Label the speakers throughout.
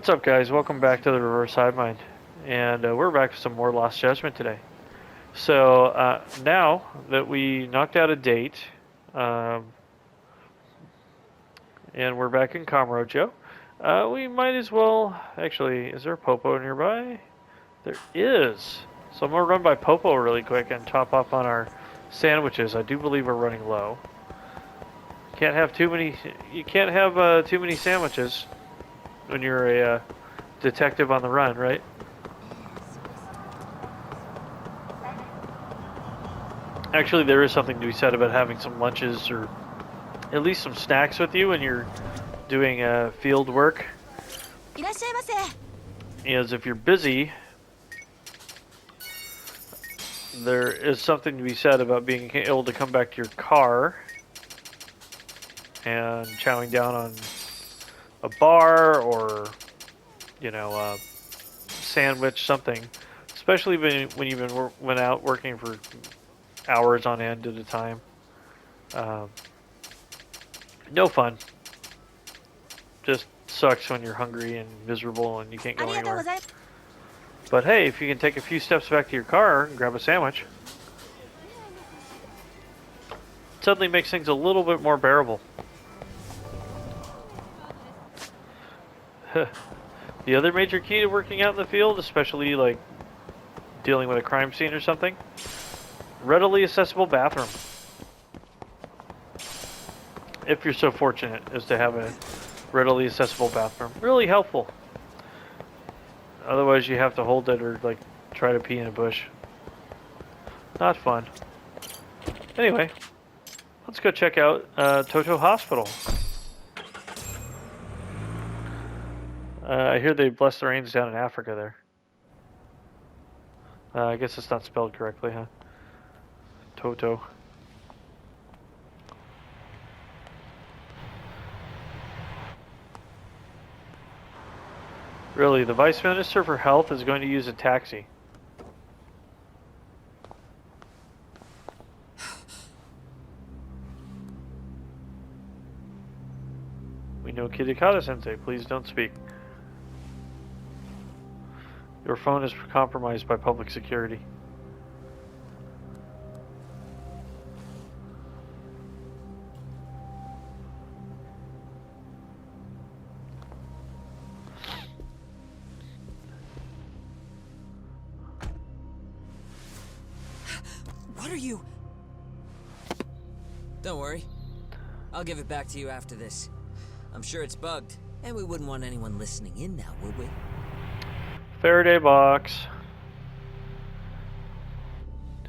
Speaker 1: What's up, guys? Welcome back to the Reverse Hive Mind, and we're back with some more Lost Judgment today. So now that we knocked out a date, um, and we're back in Kamurocho, we might as well. Actually, is there a Popo nearby? There is. So I'm gonna run by Popo really quick and top up on our sandwiches. I do believe we're running low. Can't have too many. You can't have too many sandwiches when you're a detective on the run, right? Actually, there is something to be said about having some lunches or at least some snacks with you when you're doing field work. As if you're busy, there is something to be said about being able to come back to your car and chowing down on a bar or, you know, a sandwich, something. Especially when you've been went out working for hours on end at a time. No fun. Just sucks when you're hungry and miserable and you can't go anywhere. But hey, if you can take a few steps back to your car and grab a sandwich, it suddenly makes things a little bit more bearable. The other major key to working out in the field, especially like dealing with a crime scene or something, readily accessible bathroom. If you're so fortunate as to have a readily accessible bathroom. Really helpful. Otherwise you have to hold it or like try to pee in a bush. Not fun. Anyway, let's go check out Toto Hospital. I hear they bless the rains down in Africa there. I guess it's not spelled correctly, huh? Toto. Really, the Vice Minister for Health is going to use a taxi. We know Kitakata-sensei, please don't speak. Your phone is compromised by public security.
Speaker 2: What are you? Don't worry. I'll give it back to you after this. I'm sure it's bugged, and we wouldn't want anyone listening in now, would we?
Speaker 1: Faraday box.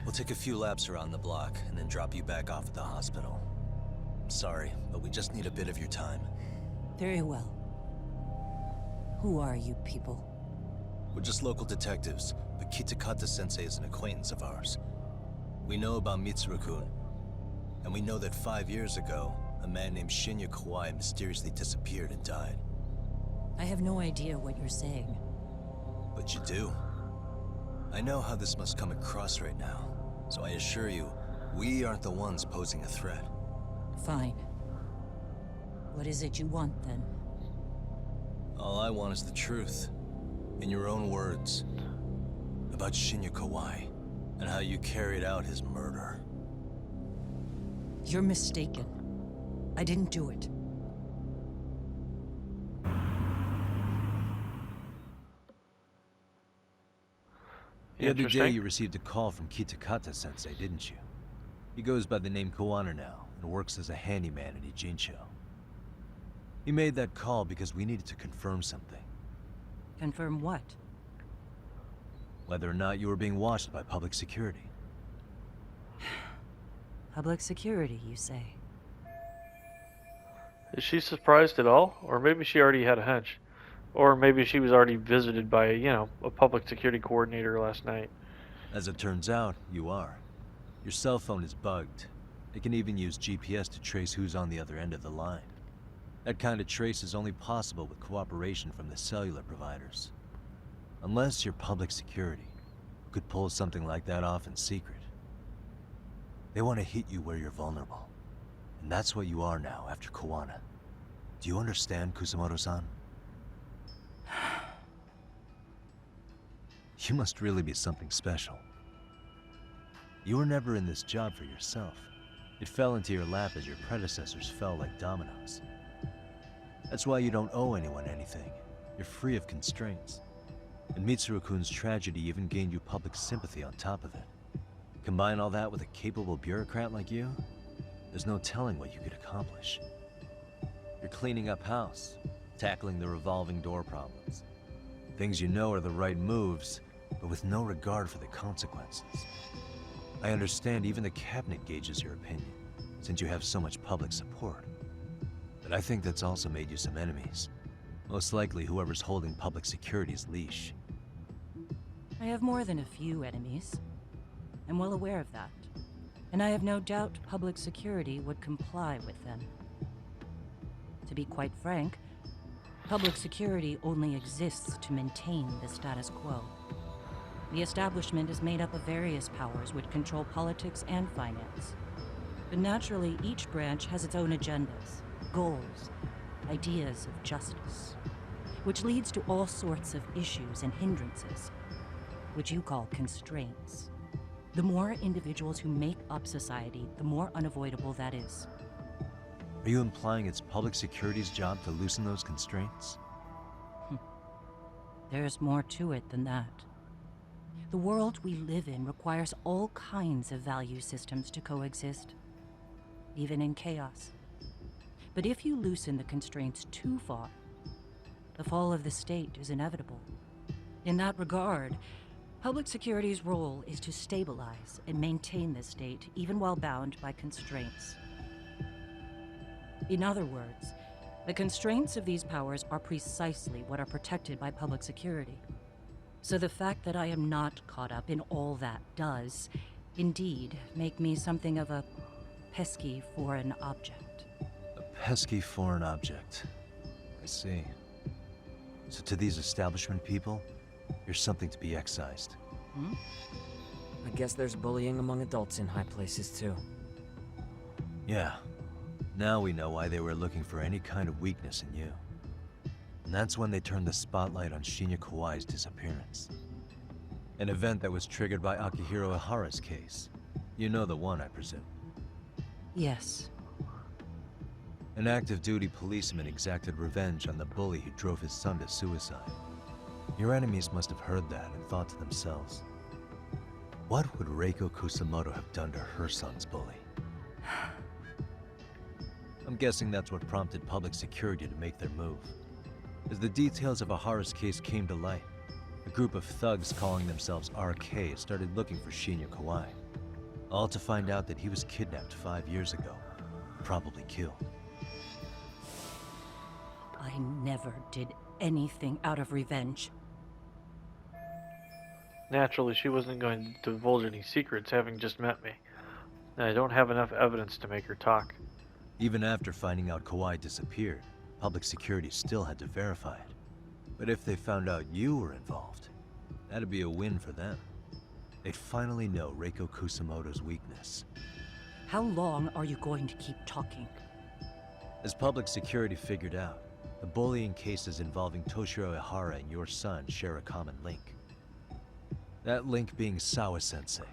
Speaker 3: We'll take a few laps around the block and then drop you back off at the hospital. Sorry, but we just need a bit of your time.
Speaker 4: Very well. Who are you people?
Speaker 3: We're just local detectives, but Kitakata-sensei is an acquaintance of ours. We know about Mitsuru-kun, and we know that 5 years ago, a man named Shinya Kawai mysteriously disappeared and died.
Speaker 4: I have no idea what you're saying.
Speaker 3: But you do. I know how this must come across right now, so I assure you, we aren't the ones posing a threat.
Speaker 4: Fine. What is it you want, then?
Speaker 3: All I want is the truth. In your own words. About Shinya Kawai, and how you carried out his murder.
Speaker 4: You're mistaken. I didn't do it.
Speaker 5: The other day you received a call from Kitakata-sensei, didn't you? He goes by the name Koana now, and works as a handyman in Ijincho. He made that call because we needed to confirm something.
Speaker 4: Confirm what?
Speaker 5: Whether or not you were being watched by public security.
Speaker 4: Public security, you say?
Speaker 1: Is she surprised at all? Or maybe she already had a hunch. Or maybe she was already visited by, you know, a public security coordinator last night.
Speaker 5: As it turns out, you are. Your cell phone is bugged. It can even use GPS to trace who's on the other end of the line. That kind of trace is only possible with cooperation from the cellular providers. Unless you're public security, who could pull something like that off in secret. They want to hit you where you're vulnerable. And that's what you are now after Koana. Do you understand, Kusamoto-san? You must really be something special. You were never in this job for yourself. It fell into your lap as your predecessors fell like dominoes. That's why you don't owe anyone anything. You're free of constraints. And Mitsuru-kun's tragedy even gained you public sympathy on top of it. Combine all that with a capable bureaucrat like you, there's no telling what you could accomplish. You're cleaning up house, tackling the revolving door problems. Things you know are the right moves, but with no regard for the consequences. I understand even the cabinet gauges your opinion, since you have so much public support. But I think that's also made you some enemies. Most likely whoever's holding public security's leash.
Speaker 4: I have more than a few enemies. I'm well aware of that. And I have no doubt public security would comply with them. To be quite frank, public security only exists to maintain the status quo. The establishment is made up of various powers which control politics and finance. But naturally, each branch has its own agendas, goals, ideas of justice, which leads to all sorts of issues and hindrances, which you call constraints. The more individuals who make up society, the more unavoidable that is.
Speaker 5: Are you implying it's public security's job to loosen those constraints?
Speaker 4: There's more to it than that. The world we live in requires all kinds of value systems to coexist, even in chaos. But if you loosen the constraints too far, the fall of the state is inevitable. In that regard, public security's role is to stabilize and maintain the state, even while bound by constraints. In other words, the constraints of these powers are precisely what are protected by public security. So the fact that I am not caught up in all that does, indeed, make me something of a pesky foreign object.
Speaker 5: A pesky foreign object. I see. So to these establishment people, you're something to be excised.
Speaker 2: I guess there's bullying among adults in high places too.
Speaker 5: Yeah. Now we know why they were looking for any kind of weakness in you. And that's when they turned the spotlight on Shinya Kawai's disappearance. An event that was triggered by Akihiro Ihara's case. You know the one, I presume.
Speaker 4: Yes.
Speaker 5: An active duty policeman exacted revenge on the bully who drove his son to suicide. Your enemies must have heard that and thought to themselves, what would Reiko Kusamoto have done to her son's bully? I'm guessing that's what prompted public security to make their move. As the details of Ihara's case came to light, a group of thugs calling themselves RK started looking for Shinya Kawai. All to find out that he was kidnapped 5 years ago, probably killed.
Speaker 4: I never did anything out of revenge.
Speaker 1: Naturally, she wasn't going to divulge any secrets, having just met me. And I don't have enough evidence to make her talk.
Speaker 5: Even after finding out Kawai disappeared, public security still had to verify it. But if they found out you were involved, that'd be a win for them. They'd finally know Reiko Kusamoto's weakness.
Speaker 4: How long are you going to keep talking?
Speaker 5: As public security figured out, the bullying cases involving Toshiro Ihara and your son share a common link. That link being Sawa-sensei.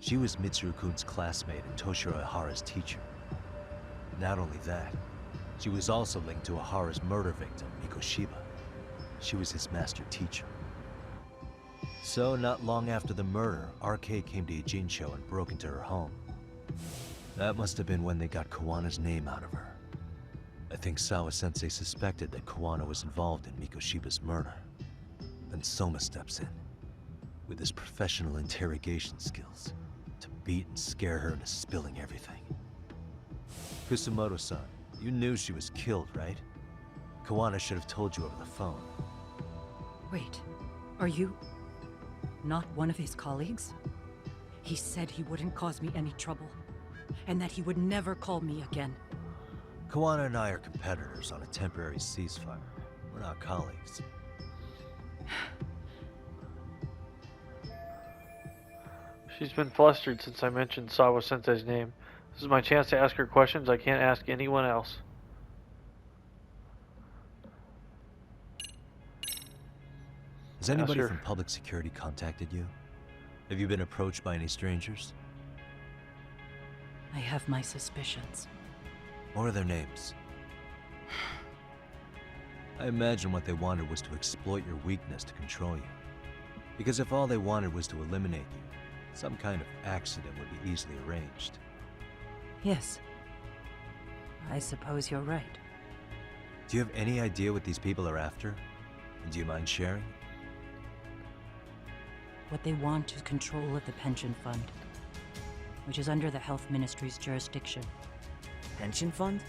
Speaker 5: She was Mitsuru-kun's classmate and Toshiro Ihara's teacher. Not only that, she was also linked to Ihara's murder victim, Mikoshiba. She was his master teacher. So, not long after the murder, RK came to Ijincho and broke into her home. That must have been when they got Kawana's name out of her. I think Sawa-sensei suspected that Kawana was involved in Mikoshiba's murder. Then Soma steps in, with his professional interrogation skills, to beat and scare her into spilling everything. Kusamoto-san, you knew she was killed, right? Kawana should have told you over the phone.
Speaker 4: Wait, are you not one of his colleagues? He said he wouldn't cause me any trouble, and that he would never call me again.
Speaker 5: Kawana and I are competitors on a temporary ceasefire. We're not colleagues.
Speaker 1: She's been flustered since I mentioned Sawa-sensei's name. This is my chance to ask her questions I can't ask anyone else.
Speaker 5: As Has anybody
Speaker 1: your-
Speaker 5: from public security contacted you? Have you been approached by any strangers?
Speaker 4: I have my suspicions.
Speaker 5: What are their names? I imagine what they wanted was to exploit your weakness to control you. Because if all they wanted was to eliminate you, some kind of accident would be easily arranged.
Speaker 4: Yes. I suppose you're right.
Speaker 5: Do you have any idea what these people are after? And do you mind sharing?
Speaker 4: What they want is control of the pension fund, which is under the Health Ministry's jurisdiction.
Speaker 2: Pension fund?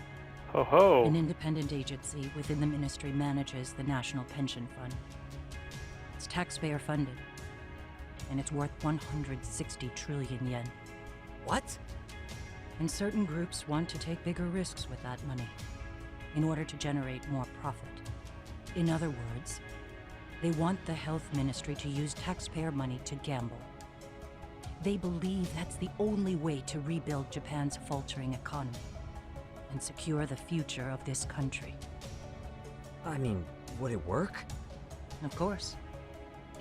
Speaker 1: Ho ho.
Speaker 4: An independent agency within the ministry manages the National Pension Fund. It's taxpayer funded, and it's worth 160 trillion yen.
Speaker 2: What?
Speaker 4: And certain groups want to take bigger risks with that money in order to generate more profit. In other words, they want the health ministry to use taxpayer money to gamble. They believe that's the only way to rebuild Japan's faltering economy and secure the future of this country.
Speaker 2: I mean, would it work?
Speaker 4: Of course,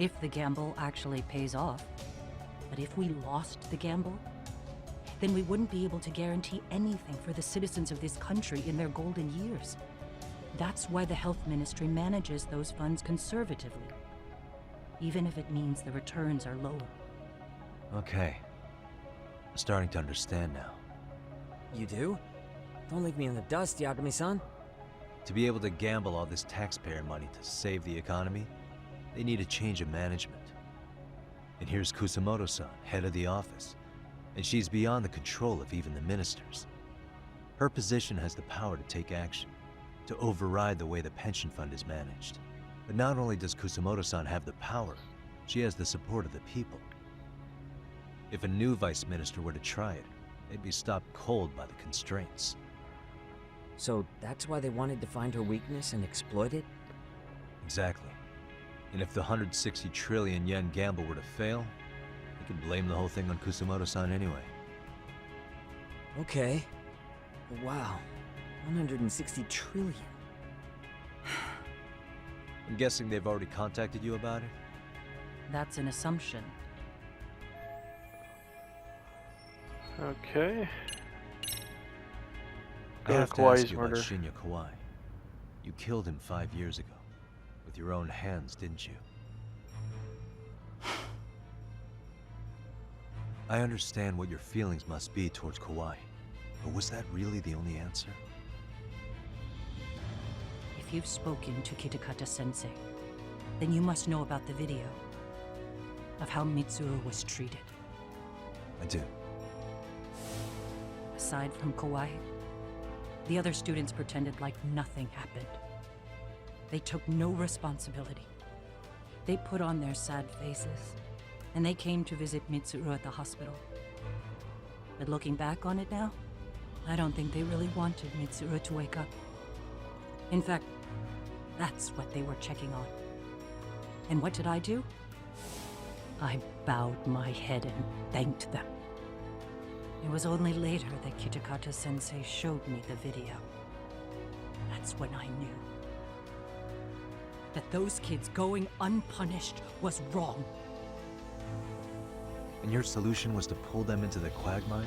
Speaker 4: if the gamble actually pays off. But if we lost the gamble, then we wouldn't be able to guarantee anything for the citizens of this country in their golden years. That's why the health ministry manages those funds conservatively, even if it means the returns are lower.
Speaker 5: Okay. I'm starting to understand now.
Speaker 2: You do? Don't leave me in the dust, Yagami-san.
Speaker 5: To be able to gamble all this taxpayer money to save the economy, they need a change of management. And here's Kusamoto-san, head of the office, and she's beyond the control of even the ministers. Her position has the power to take action, to override the way the pension fund is managed. But not only does Kusamoto-san have the power, she has the support of the people. If a new vice minister were to try it, they'd be stopped cold by the constraints.
Speaker 2: So that's why they wanted to find her weakness and exploit it?
Speaker 5: Exactly. And if the 160 trillion yen gamble were to fail, they could blame the whole thing on Kusamoto-san anyway.
Speaker 2: Okay. But wow. 160 trillion.
Speaker 5: I'm guessing they've already contacted you about it?
Speaker 4: That's an assumption.
Speaker 1: Okay.
Speaker 5: I
Speaker 1: Go to
Speaker 5: have to ask
Speaker 1: Kawaii's
Speaker 5: you
Speaker 1: murder.
Speaker 5: about Shinya Kawai. You killed him 5 years ago. With your own hands, didn't you? I understand what your feelings must be towards Kawai, but was that really the only answer?
Speaker 4: If you've spoken to Kitakata-sensei, then you must know about the video of how Mitsuru was treated.
Speaker 5: I do.
Speaker 4: Aside from Kawai, the other students pretended like nothing happened. They took no responsibility. They put on their sad faces, and they came to visit Mitsuru at the hospital. But looking back on it now, I don't think they really wanted Mitsuru to wake up. In fact, that's what they were checking on. And what did I do? I bowed my head and thanked them. It was only later that Kitakata-sensei showed me the video. That's when I knew that those kids going unpunished was wrong.
Speaker 5: And your solution was to pull them into the quagmire?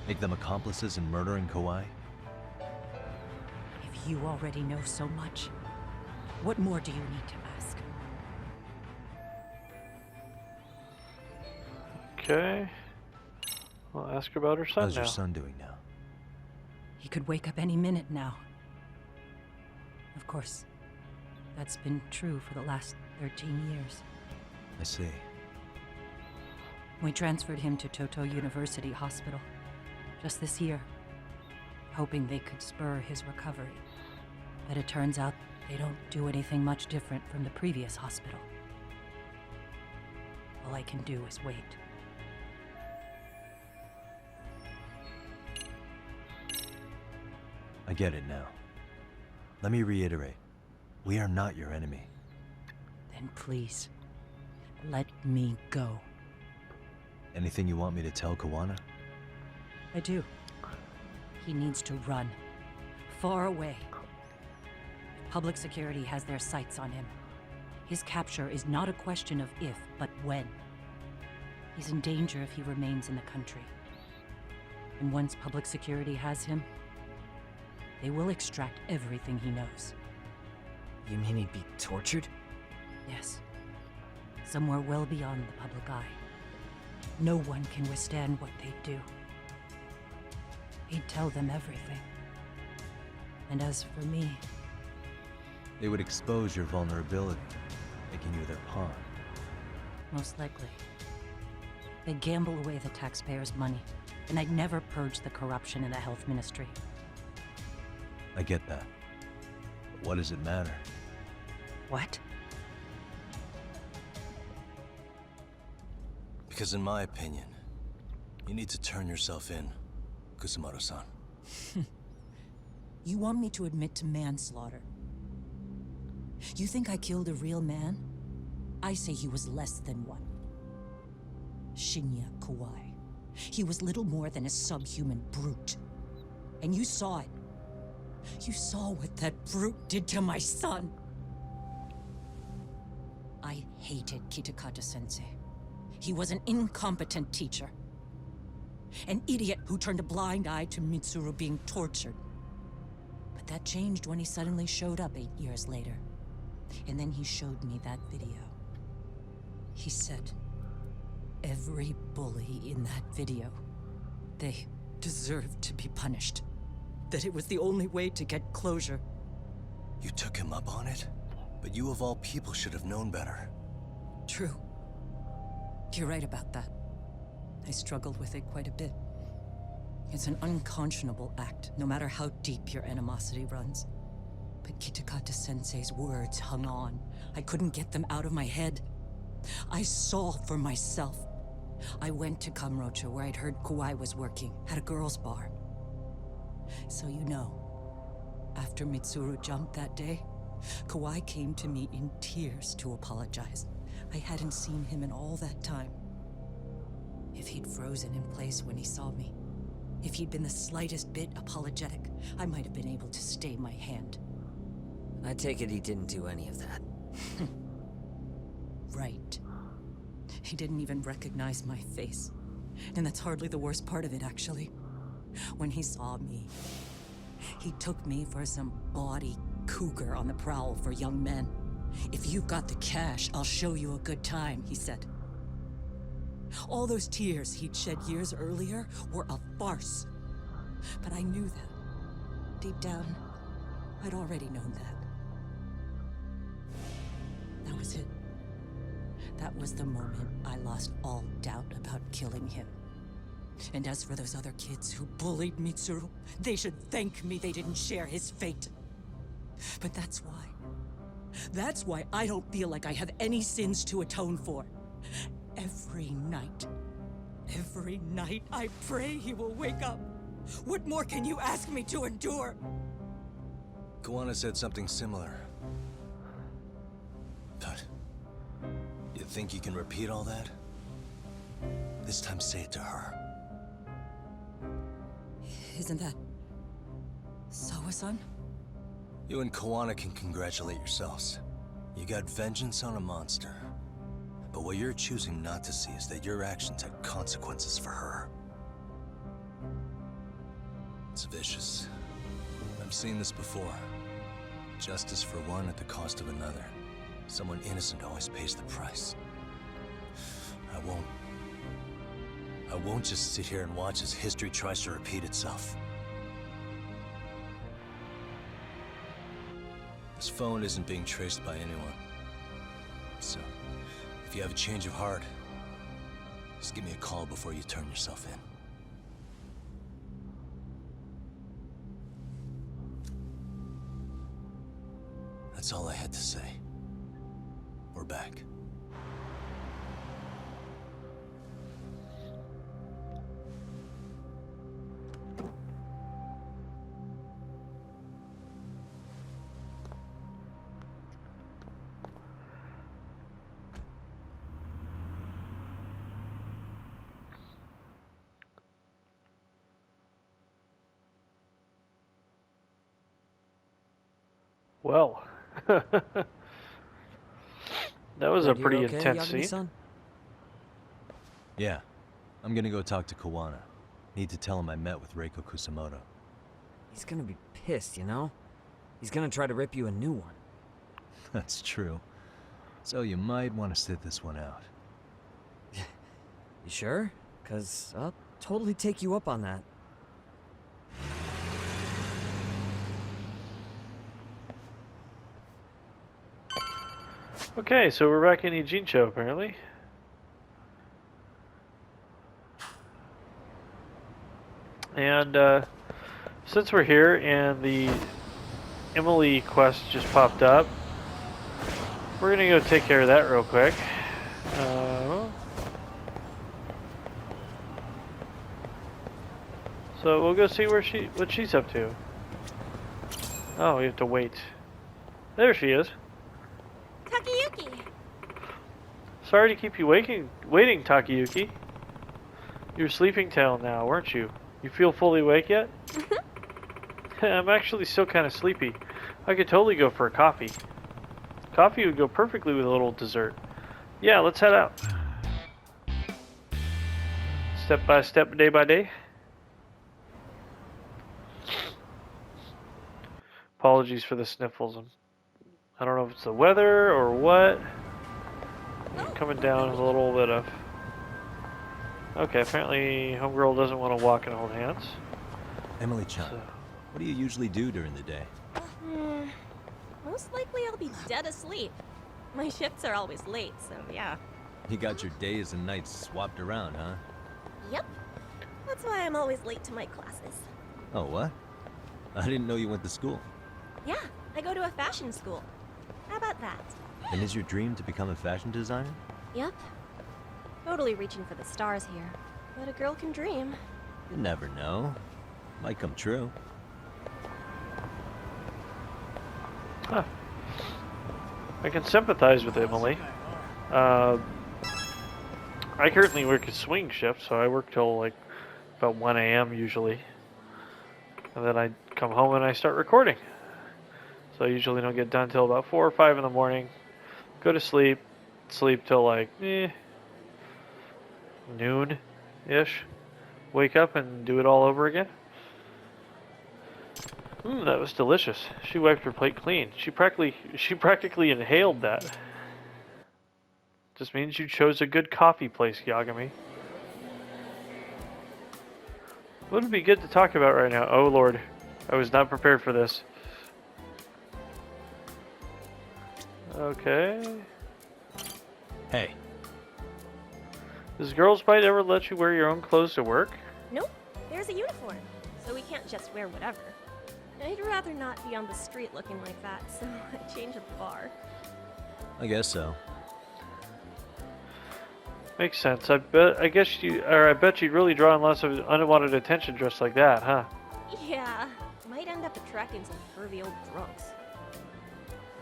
Speaker 5: Make them accomplices in murdering Kawai?
Speaker 4: If you already know so much, what more do you need to ask?
Speaker 1: Okay. We'll ask her about her son
Speaker 5: How's
Speaker 1: now.
Speaker 5: your son doing now?
Speaker 4: He could wake up any minute now. Of course, that's been true for the last 13 years.
Speaker 5: I see.
Speaker 4: We transferred him to Toto University Hospital just this year, hoping they could spur his recovery. But it turns out they don't do anything much different from the previous hospital. All I can do is wait.
Speaker 5: I get it now. Let me reiterate. We are not your enemy.
Speaker 4: Then please, let me go.
Speaker 5: Anything you want me to tell Kawana?
Speaker 4: I do. He needs to run. Far away. Public security has their sights on him. His capture is not a question of if, but when. He's in danger if he remains in the country. And once public security has him, they will extract everything he knows.
Speaker 2: You mean he'd be tortured?
Speaker 4: Yes. Somewhere well beyond the public eye. No one can withstand what they do. He'd tell them everything. And as for me,
Speaker 5: They would expose your vulnerability, making you their pawn.
Speaker 4: most likely. They'd gamble away the taxpayers' money, and I'd never purge the corruption in the health ministry.
Speaker 5: I get that. But what does it matter?
Speaker 4: What?
Speaker 3: Because in my opinion, you need to turn yourself in, Kusamoto-san.
Speaker 4: You want me to admit to manslaughter? You think I killed a real man? I say he was less than one. Shinya Kawai. He was little more than a subhuman brute. And you saw it. You saw what that brute did to my son. I hated Kitakata-sensei. He was an incompetent teacher. An idiot who turned a blind eye to Mitsuru being tortured. But that changed when he suddenly showed up 8 years later. And then he showed me that video. He said, every bully in that video, they deserved to be punished. That it was the only way to get closure.
Speaker 3: You took him up on it? But you of all people should have known better.
Speaker 4: True. You're right about that. I struggled with it quite a bit. It's an unconscionable act, no matter how deep your animosity runs. But Kitakata-sensei's words hung on. I couldn't get them out of my head. I saw for myself. I went to Kusamoto, where I'd heard Kawai was working, at a girls' bar. So you know, after Mitsuru jumped that day, Kawai came to me in tears to apologize. I hadn't seen him in all that time. If he'd frozen in place when he saw me, if he'd been the slightest bit apologetic, I might have been able to stay my hand.
Speaker 2: I take it he didn't do any of that.
Speaker 4: Right. He didn't even recognize my face. And that's hardly the worst part of it, actually. When he saw me, he took me for some bawdy cougar on the prowl for young men. If you've got the cash, I'll show you a good time, he said. All those tears he'd shed years earlier were a farce. But I knew that. Deep down, I'd already known that. That was it. That was the moment I lost all doubt about killing him. And as for those other kids who bullied Mitsuru, they should thank me they didn't share his fate. But that's why. That's why I don't feel like I have any sins to atone for. Every night I pray he will wake up. What more can you ask me to endure?
Speaker 3: Kawana said something similar. But you think you can repeat all that? This time say it to her.
Speaker 4: Isn't that Sawa-san?
Speaker 3: You and Kawana can congratulate yourselves. You got vengeance on a monster. But what you're choosing not to see is that your actions had consequences for her. It's vicious. I've seen this before. Justice for one at the cost of another. Someone innocent always pays the price. I won't just sit here and watch as history tries to repeat itself. This phone isn't being traced by anyone. So, if you have a change of heart, just give me a call before you turn yourself in. That's all I had to say. We're back.
Speaker 1: Well, That was a
Speaker 2: Glad you're
Speaker 1: pretty
Speaker 2: okay,
Speaker 1: intense scene.
Speaker 2: Yagami-san?
Speaker 5: Yeah. I'm gonna go talk to Kawana. Need to tell him I met with Reiko Kusamoto.
Speaker 2: He's gonna be pissed, you know? He's gonna try to rip you a new one.
Speaker 5: That's true. So you might want to sit this one out.
Speaker 2: You sure? 'Cause I'll totally take you up on that.
Speaker 1: Okay, so we're back in Ijincho, apparently. And since we're here and the Emily quest just popped up, we're gonna go take care of that real quick. So we'll go see what she's up to. Oh, we have to wait. There she is.
Speaker 6: Takayuki!
Speaker 1: Sorry to keep you waiting, Takayuki. You're sleeping till now, weren't you? You feel fully awake yet? I'm actually still kind of sleepy. I could totally go for a coffee. Coffee would go perfectly with a little dessert. Yeah, let's head out. Step by step, day by day. Apologies for the sniffles. I don't know if it's the weather or what. Coming down with a little bit of... Okay, apparently Homegirl doesn't want to walk and hold hands.
Speaker 5: Emily-chan,
Speaker 1: So,
Speaker 5: what do you usually do during the day?
Speaker 6: Most likely I'll be dead asleep. My shifts are always late, so yeah.
Speaker 5: You got your days and nights swapped around, huh?
Speaker 6: Yep. That's why I'm always late to my classes.
Speaker 5: Oh, what? I didn't know you went to school.
Speaker 6: Yeah, I go to a fashion school. How about that?
Speaker 5: And is your dream to become a fashion designer?
Speaker 6: Yep. Totally reaching for the stars here. But a girl can dream.
Speaker 5: You never know. Might come true.
Speaker 1: huh. I can sympathize with Emily. I currently work a swing shift, so I work till like about 1 a.m. usually. And then I come home and I start recording. So I usually don't get done till about 4 or 5 in the morning. Go to sleep till like noon-ish. Wake up and do it all over again. That was delicious. She wiped her plate clean. She practically inhaled that. Just means you chose a good coffee place, Yagami. What would be good to talk about right now? Oh lord, I was not prepared for this. Okay.
Speaker 5: Hey,
Speaker 1: Does Girls Bite ever let you wear your own clothes to work?
Speaker 6: Nope, there's a uniform, so we can't just wear whatever. I'd rather not be on the street looking like that, so I change at the bar.
Speaker 5: I guess so.
Speaker 1: Makes sense. I bet you'd really draw in lots of unwanted attention dressed like that, huh?
Speaker 6: Yeah, might end up attracting some pervy old drunks.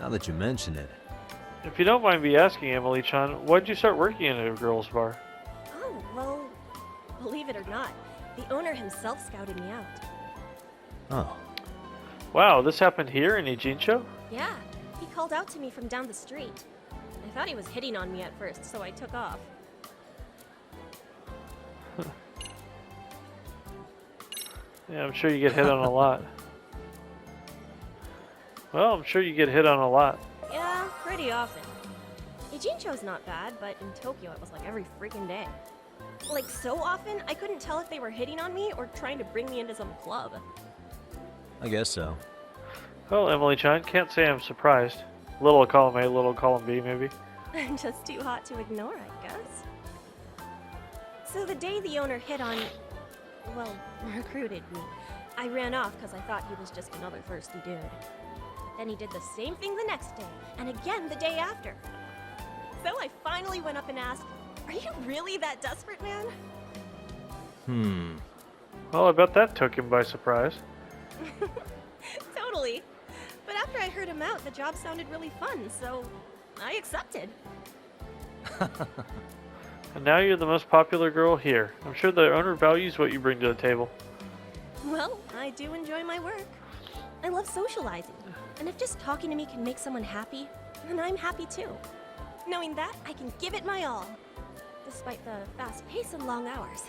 Speaker 5: Now that you mention it,
Speaker 1: If you don't mind me asking, Emily-chan, why'd you start working in a girls' bar?
Speaker 6: Oh, well, believe it or not, the owner himself scouted me out.
Speaker 5: oh,
Speaker 1: Wow, this happened here in Ijincho?
Speaker 6: Yeah, he called out to me from down the street. I thought he was hitting on me at first, so I took off.
Speaker 1: Yeah, I'm sure you get hit on a lot. Well, I'm sure you get hit on a lot.
Speaker 6: Yeah, pretty often. Ijincho's not bad, but in Tokyo it was like every freaking day. Like so often, I couldn't tell if they were hitting on me or trying to bring me into some club.
Speaker 5: I guess so.
Speaker 1: Well, Emily-chan, can't say I'm surprised. Little column A, little column B, maybe.
Speaker 6: I'm just too hot to ignore, I guess. So the day the owner hit on, well, recruited me, I ran off because I thought he was just another thirsty dude. But then he did the same thing the next day, and again the day after. So I finally went up and asked, "Are you really that desperate, man?"
Speaker 1: Well, I bet that took him by surprise.
Speaker 6: Totally. But after I heard him out, the job sounded really fun, so I accepted.
Speaker 1: And now you're the most popular girl here. I'm sure the owner values what you bring to the table.
Speaker 6: Well, I do enjoy my work. I love socializing. And if just talking to me can make someone happy, then I'm happy too. knowing that I can give it my all, despite the fast pace and long hours.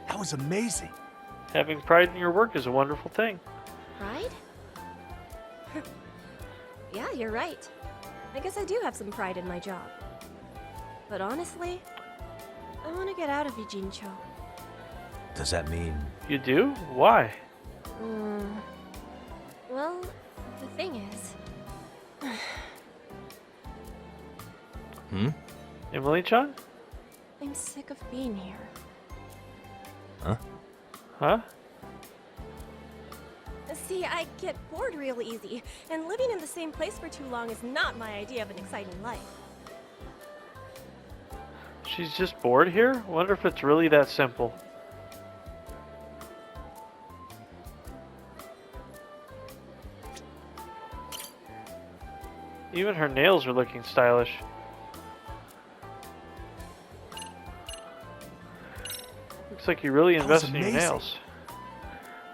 Speaker 3: That was amazing.
Speaker 1: Having pride in your work is a wonderful thing.
Speaker 6: Pride? Yeah, you're right. I guess I do have some pride in my job. But honestly, I want to get out of Yujincho.
Speaker 3: Does that mean...
Speaker 1: You do? Why?
Speaker 6: Well, the thing is...
Speaker 1: Emily-chan?
Speaker 6: I'm sick of being here.
Speaker 1: Huh?
Speaker 6: See, I get bored real easy, and living in the same place for too long is not my idea of an exciting life.
Speaker 1: She's just bored here? Wonder if it's really that simple. Even her nails are looking stylish. Looks like you really invest in your nails.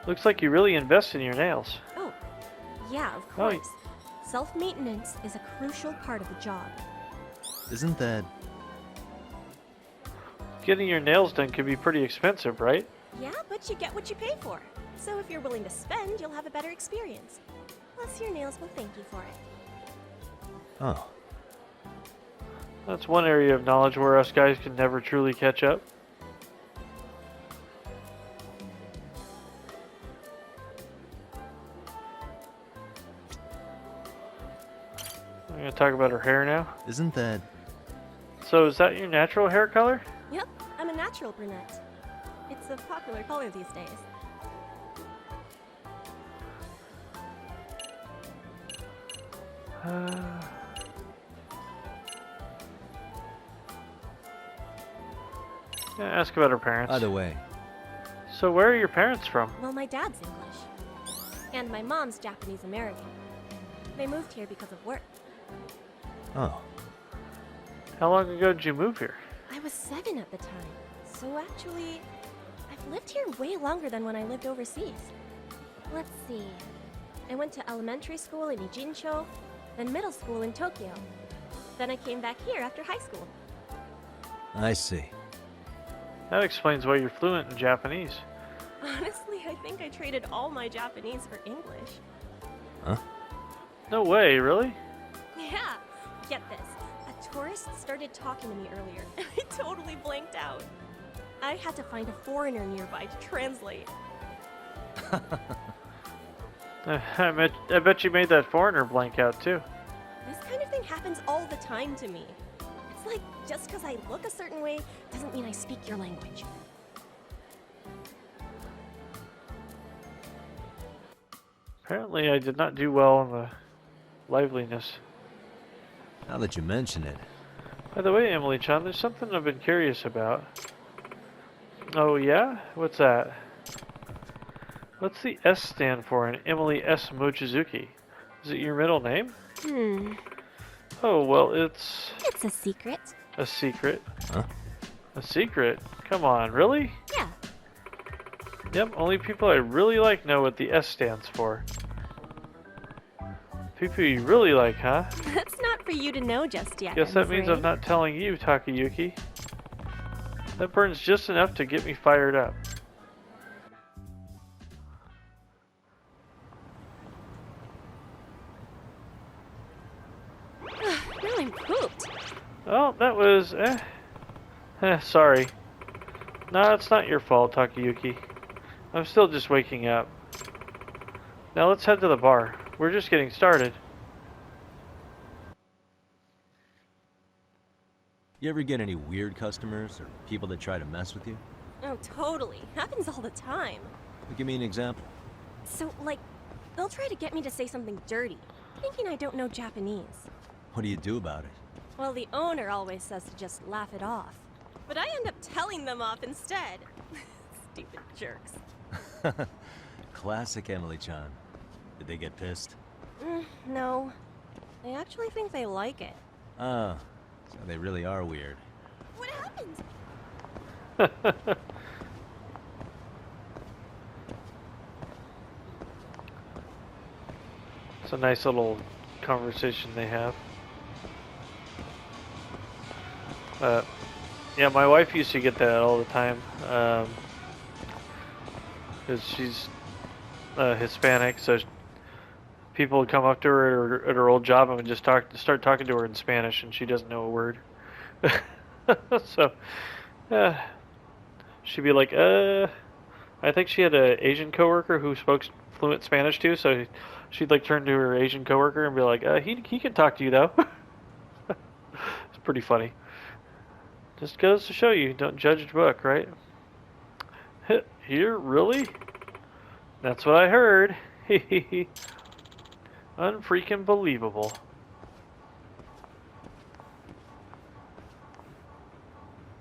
Speaker 1: Looks like you really invest in your nails.
Speaker 6: Oh, yeah, of
Speaker 1: Oh,
Speaker 6: course. Self-maintenance is a crucial part of the job.
Speaker 5: Isn't that...
Speaker 1: Getting your nails done can be pretty expensive, right?
Speaker 6: Yeah, but you get what you pay for. So if you're willing to spend, you'll have a better experience. Plus, your nails will thank you for it.
Speaker 5: Oh.
Speaker 1: That's one area of knowledge where us guys can never truly catch up. I'm gonna talk about her hair now.
Speaker 5: Isn't that...
Speaker 1: So is that your natural hair color?
Speaker 6: Yep, I'm a natural brunette. It's a popular color these days.
Speaker 1: Yeah, ask about her parents.
Speaker 5: Either way,
Speaker 1: So where are your parents from?
Speaker 6: Well, my dad's English. And my mom's Japanese American. They moved here because of work.
Speaker 5: oh,
Speaker 1: How long ago did you move here?
Speaker 6: I was 7 at the time. So actually, I've lived here way longer than when I lived overseas. Let's see. I went to elementary school in Ijincho, then middle school in Tokyo. Then I came back here after high school.
Speaker 5: I see.
Speaker 1: That explains why you're fluent in Japanese.
Speaker 6: Honestly, I think I traded all my Japanese for English.
Speaker 5: Huh?
Speaker 1: No way, really?
Speaker 6: Yeah, get this. A tourist started talking to me earlier, and I totally blanked out. I had to find a foreigner nearby to translate.
Speaker 1: I bet you made that foreigner blank out too.
Speaker 6: This kind of thing happens all the time to me. It's like, just because I look a certain way doesn't mean I speak your language.
Speaker 1: Apparently I did not do well on the liveliness.
Speaker 5: Now that you mention it,
Speaker 1: By the way, Emily-chan, there's something I've been curious about. Oh yeah? What's that? What's the S stand for in Emily S. Mochizuki? Is it your middle name? Oh, well, it's
Speaker 6: It's a secret.
Speaker 1: a secret.
Speaker 5: Huh?
Speaker 1: A secret? Come on, really?
Speaker 6: Yeah.
Speaker 1: Yep, only people I really like know what the S stands for. People you really like, huh?
Speaker 6: That's not for you to know just yet.
Speaker 1: Guess that means I'm not telling you, Takayuki. That burns just enough to get me fired up.
Speaker 6: Now I'm pooped.
Speaker 1: Oh, that was... sorry. No, it's not your fault, Takayuki. I'm still just waking up. Now let's head to the bar. We're just getting started.
Speaker 5: you ever get any weird customers or people that try to mess with you?
Speaker 6: Oh, totally. Happens all the time.
Speaker 5: Give me an example.
Speaker 6: So, like, they'll try to get me to say something dirty, thinking I don't know Japanese.
Speaker 5: What do you do about it?
Speaker 6: Well, the owner always says to just laugh it off. But I end up telling them off instead. Stupid jerks.
Speaker 5: Classic Emily-chan. Did they get pissed?
Speaker 6: No. I actually think they like it.
Speaker 5: Oh, so they really are weird.
Speaker 6: What happened?
Speaker 1: It's a nice little conversation they have. Yeah, my wife used to get that all the time. Because she's Hispanic, so people would come up to her at her old job and would just start talking to her in Spanish, and she doesn't know a word. So, uh, she'd be like, I think she had an Asian coworker who spoke fluent Spanish too, so she'd like turn to her Asian coworker and be like, he can talk to you though. It's pretty funny. Just goes to show you, don't judge a book, right? Here, really? That's what I heard. Unfreaking believable.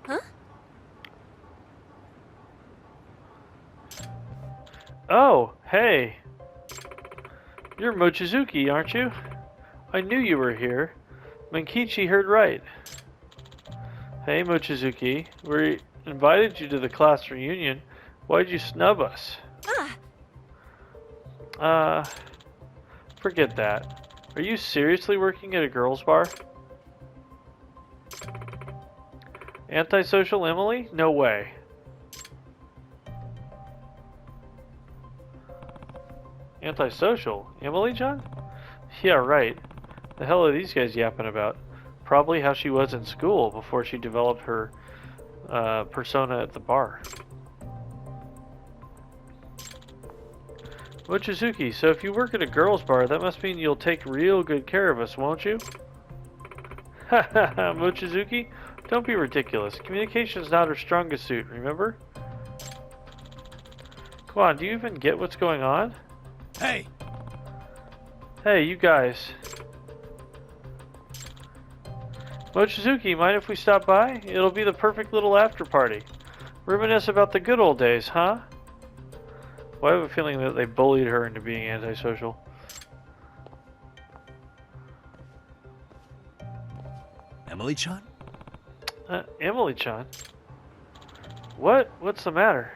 Speaker 6: Huh?
Speaker 1: Oh, hey. You're Mochizuki, aren't you? I knew you were here. Mankichi heard right. Hey, Mochizuki. We invited you to the class reunion. Why'd you snub us? Forget that. Are you seriously working at a girls' bar? Antisocial Emily? No way. Antisocial? Emily-chan? Yeah, right. The hell are these guys yapping about? Probably how she was in school before she developed her persona at the bar. Mochizuki, so if you work at a girls' bar, that must mean you'll take real good care of us, won't you? Ha ha ha, Mochizuki, don't be ridiculous. Communication's not her strongest suit, remember? Come on, do you even get what's going on?
Speaker 3: Hey!
Speaker 1: Hey, you guys. Mochizuki, mind if we stop by? It'll be the perfect little after party. Reminisce about the good old days, huh? Well, I have a feeling that they bullied her into being antisocial.
Speaker 3: Emily-chan?
Speaker 1: Emily-chan? What? What's the matter?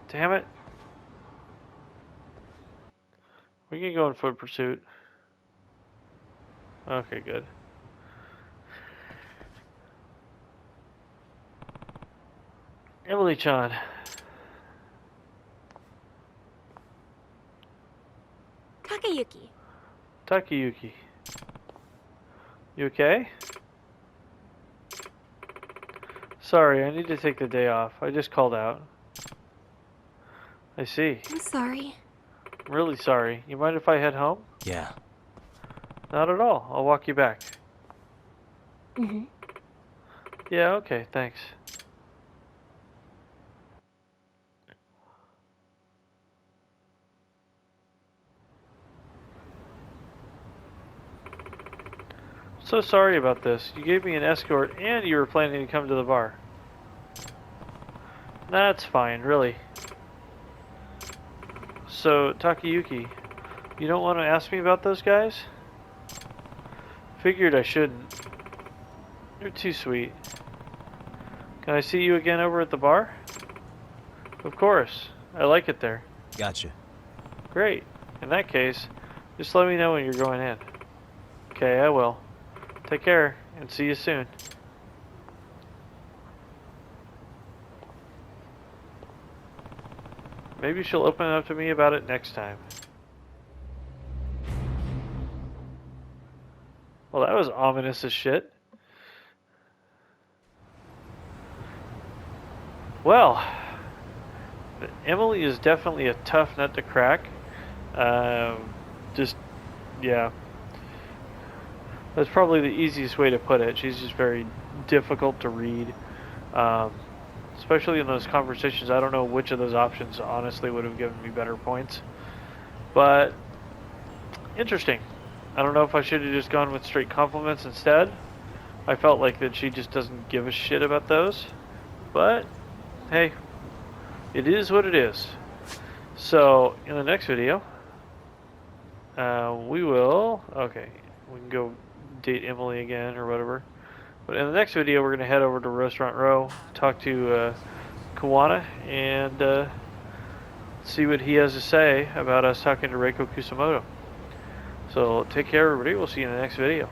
Speaker 1: Damn it. We can go in foot pursuit. Okay, good. Emily-chan.
Speaker 6: Takayuki.
Speaker 1: Takayuki. You okay? Sorry, I need to take the day off. I just called out. I see.
Speaker 6: I'm sorry.
Speaker 1: I'm really sorry. You mind if I head home?
Speaker 3: Yeah.
Speaker 1: Not at all. I'll walk you back.
Speaker 6: Mm-hmm.
Speaker 1: Yeah, okay, thanks. So sorry about this. You gave me an escort and you were planning to come to the bar. That's fine, really. So, Takayuki, you don't want to ask me about those guys? Figured I shouldn't. You're too sweet. Can I see you again over at the bar? Of course. I like it there.
Speaker 3: Gotcha.
Speaker 1: Great. In that case, just let me know when you're going in. Okay, I will. Take care, and see you soon. Maybe she'll open up to me about it next time. Well, that was ominous as shit. Well, Emily is definitely a tough nut to crack. Yeah. That's probably the easiest way to put it. She's just very difficult to read. Especially in those conversations, I don't know which of those options honestly would have given me better points. But, interesting. I don't know if I should have just gone with straight compliments instead. I felt like that she just doesn't give a shit about those. But, hey, it is what it is. So, in the next video, we will... Okay, we can go date Emily again or whatever. But in the next video, we're going to head over to Restaurant Row, talk to Kawana, and see what he has to say about us talking to Reiko Kusamoto. So take care, everybody. We'll see you in the next video.